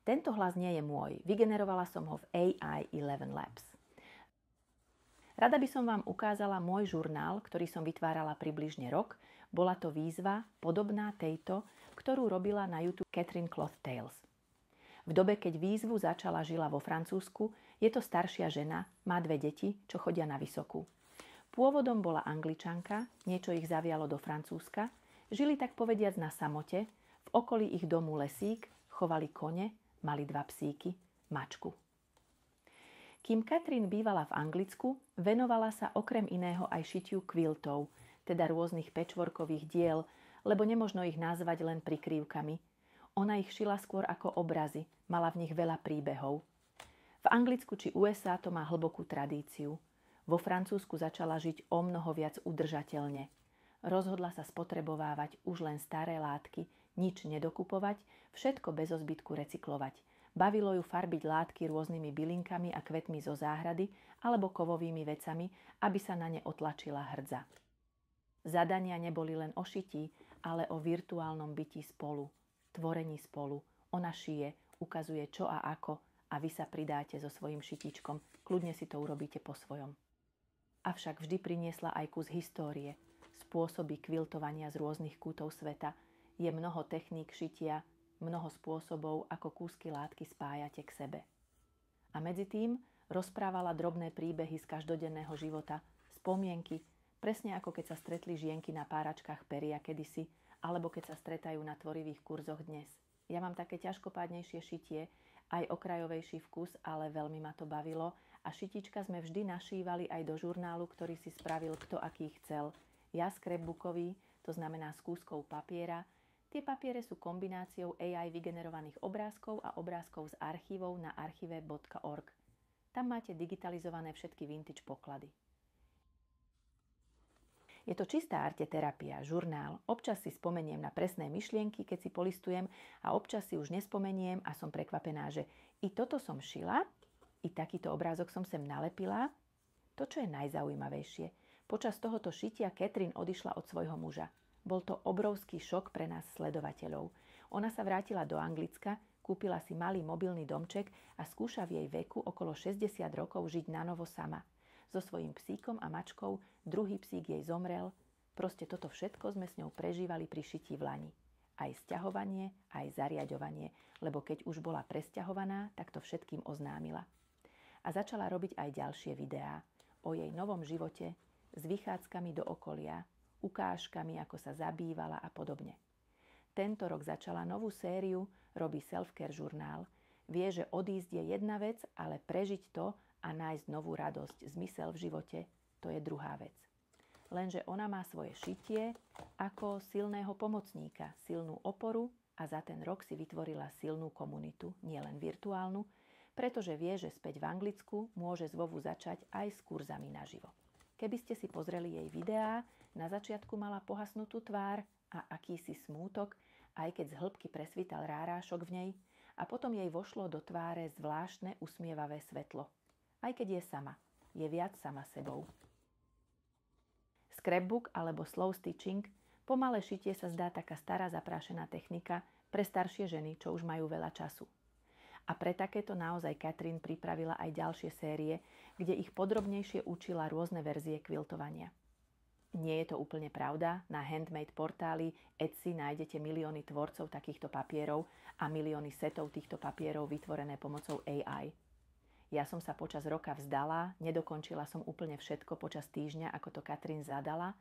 Tento hlas nie je môj, vygenerovala som ho v AI 11 Labs. Rada by som vám ukázala môj žurnál, ktorý som vytvárala približne rok. Bola to výzva podobná tejto, ktorú robila na YouTube Catherine Cloth Tales. V dobe, keď výzvu začala, žila vo Francúzsku, je to staršia žena, má 2 deti, čo chodia na vysokú. Pôvodom bola Angličanka, niečo ich zavialo do Francúzska, žili tak povediac na samote, v okolí ich domu lesík, chovali kone, mali 2 psíky, mačku. Kým Catherine bývala v Anglicku, venovala sa okrem iného aj šitiu quiltov, teda rôznych patchworkových diel, lebo nemožno ich nazvať len prikrývkami. Ona ich šila skôr ako obrazy, mala v nich veľa príbehov. V Anglicku či USA to má hlbokú tradíciu. Vo Francúzsku začala žiť o mnoho viac udržateľne. Rozhodla sa spotrebovávať už len staré látky, nič nedokupovať, všetko bez zbytku recyklovať. Bavilo ju farbiť látky rôznymi bylinkami a kvetmi zo záhrady alebo kovovými vecami, aby sa na ne otlačila hrdza. Zadania neboli len o šití, ale o virtuálnom byti spolu, tvorení spolu. Ona šije, ukazuje čo a ako a vy sa pridáte so svojím šitičkom. Kľudne si to urobíte po svojom. Avšak vždy priniesla aj kus histórie, spôsoby quiltovania z rôznych kútov sveta. Je mnoho techník šitia, mnoho spôsobov, ako kúsky látky spájate k sebe. A medzi tým rozprávala drobné príbehy z každodenného života, spomienky, presne ako keď sa stretli žienky na páračkách peria kedysi, alebo keď sa stretajú na tvorivých kurzoch dnes. Ja mám také ťažkopádnejšie šitie, aj okrajovejší vkus, ale veľmi ma to bavilo a šitička sme vždy našívali aj do žurnálu, ktorý si spravil kto aký chcel. Ja scrapbookový, to znamená s kúskou papiera. Tie papiere sú kombináciou AI vygenerovaných obrázkov a obrázkov z archívov na archive.org. Tam máte digitalizované všetky vintage poklady. Je to čistá arteterapia, žurnál. Občas si spomeniem na presné myšlienky, keď si polistujem a občas si už nespomeniem a som prekvapená, že i toto som šila, i takýto obrázok som sem nalepila. To, čo je najzaujímavejšie, počas tohoto šitia Catherine odišla od svojho muža. Bol to obrovský šok pre nás sledovateľov. Ona sa vrátila do Anglicka, kúpila si malý mobilný domček a skúša v jej veku okolo 60 rokov žiť nanovo sama. So svojím psíkom a mačkou, druhý psík jej zomrel. Proste toto všetko sme s ňou prežívali pri šití v lani. Aj sťahovanie, aj zariaďovanie, lebo keď už bola presťahovaná, tak to všetkým oznámila. A začala robiť aj ďalšie videá o jej novom živote, s vychádzkami do okolia, ukážkami, ako sa zabývala a podobne. Tento rok začala novú sériu, robí self-care žurnál. Vie, že odísť je jedna vec, ale prežiť to a nájsť novú radosť, zmysel v živote, to je druhá vec. Lenže ona má svoje šitie ako silného pomocníka, silnú oporu a za ten rok si vytvorila silnú komunitu, nielen virtuálnu, pretože vie, že späť v Anglicku môže znovu začať aj s kurzami naživo. Keby ste si pozreli jej videá, na začiatku mala pohasnutú tvár a akýsi smútok, aj keď z hĺbky presvítal rárášok v nej, a potom jej vošlo do tváre zvláštne usmievavé svetlo. Aj keď je sama, je viac sama sebou. Scrapbook alebo slow stitching, pomalé šitie sa zdá taká stará zaprášená technika pre staršie ženy, čo už majú veľa času. A pre takéto naozaj Catherine pripravila aj ďalšie série, kde ich podrobnejšie učila rôzne verzie quiltovania. Nie je to úplne pravda, na handmade portáli Etsy nájdete milióny tvorcov takýchto papierov a milióny setov týchto papierov vytvorené pomocou AI. Ja som sa počas roka vzdala, nedokončila som úplne všetko počas týždňa, ako to Catherine zadala,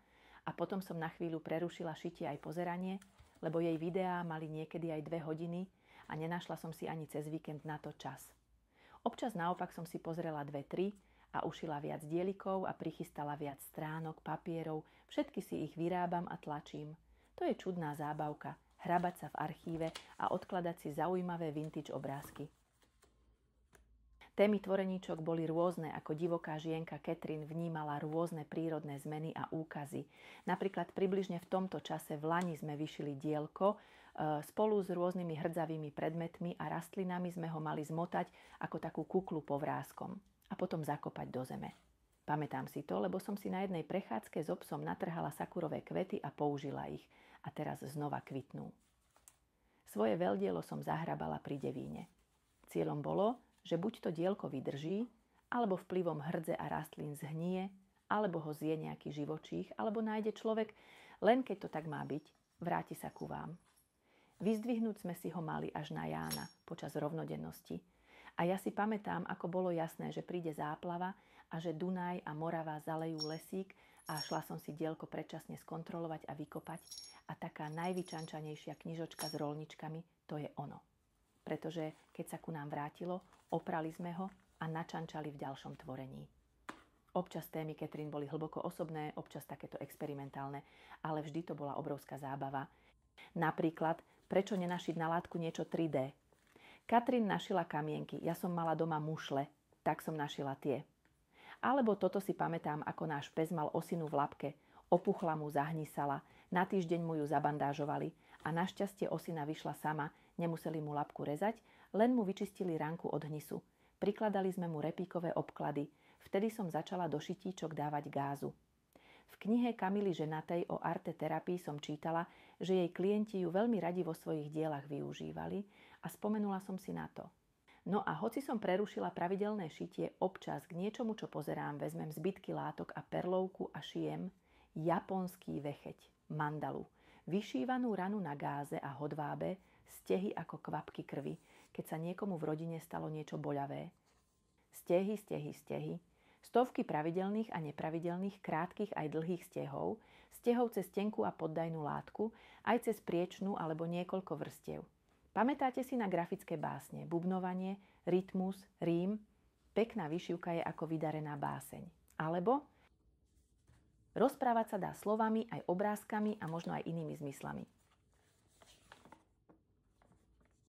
a potom som na chvíľu prerušila šitie aj pozeranie, lebo jej videá mali niekedy aj 2 hodiny a nenašla som si ani cez víkend na to čas. Občas naopak som si pozrela 2-3 a ušila viac dielikov a prichystala viac stránok, papierov, všetky si ich vyrábam a tlačím. To je čudná zábavka, hrabať sa v archíve a odkladať si zaujímavé vintage obrázky. Témy tvoreníčok boli rôzne, ako divoká žienka Catherine vnímala rôzne prírodné zmeny a úkazy. Napríklad približne v tomto čase v lani sme vyšili dielko, spolu s rôznymi hrdzavými predmetmi a rastlinami sme ho mali zmotať ako takú kuklu povráskom a potom zakopať do zeme. Pamätám si to, lebo som si na jednej prechádzke s obsom natrhala sakurové kvety a použila ich a teraz znova kvitnú. Svoje veľdielo som zahrabala pri Devíne. Cieľom bolo, že buď to dielko vydrží, alebo vplyvom hrdze a rastlín zhnie, alebo ho zje nejaký živočích, alebo nájde človek, len keď to tak má byť, vráti sa ku vám. Vyzdvihnúť sme si ho mali až na Jána počas rovnodennosti. A ja si pamätám, ako bolo jasné, že príde záplava a že Dunaj a Morava zalejú lesík a šla som si dielko predčasne skontrolovať a vykopať a taká najvyčančanejšia knižočka s roľničkami, to je ono. Pretože keď sa ku nám vrátilo, oprali sme ho a načančali v ďalšom tvorení. Občas témy Katrin boli hlboko osobné, občas takéto experimentálne, ale vždy to bola obrovská zábava. Napríklad, prečo nenašiť na látku niečo 3D? Katrin našila kamienky, ja som mala doma mušle, tak som našila tie. Alebo toto si pamätám, ako náš pes mal osinu v labke, opuchla mu, zahnisala, na týždeň mu ju zabandážovali a našťastie osina vyšla sama, nemuseli mu labku rezať, len mu vyčistili ránku od hnisu. Prikladali sme mu repíkové obklady, vtedy som začala do šitíčok dávať gázu. V knihe Kamily Ženatej o arte terapii som čítala, že jej klienti ju veľmi radi vo svojich dielach využívali a spomenula som si na to. No a hoci som prerušila pravidelné šitie, občas k niečomu, čo pozerám, vezmem zbytky látok a perlovku a šijem japonský vecheť, mandalu, vyšívanú ranu na gáze a hodvábe, stehy ako kvapky krvi, keď sa niekomu v rodine stalo niečo boľavé. Stehy, stovky pravidelných a nepravidelných, krátkych aj dlhých stehov, stehov cez tenkú a poddajnú látku, aj cez priečnú alebo niekoľko vrstiev. Pamätáte si na grafické básne, bubnovanie, rytmus, rím? Pekná vyšívka je ako vydarená báseň. Alebo rozprávať sa dá slovami, aj obrázkami a možno aj inými zmyslami.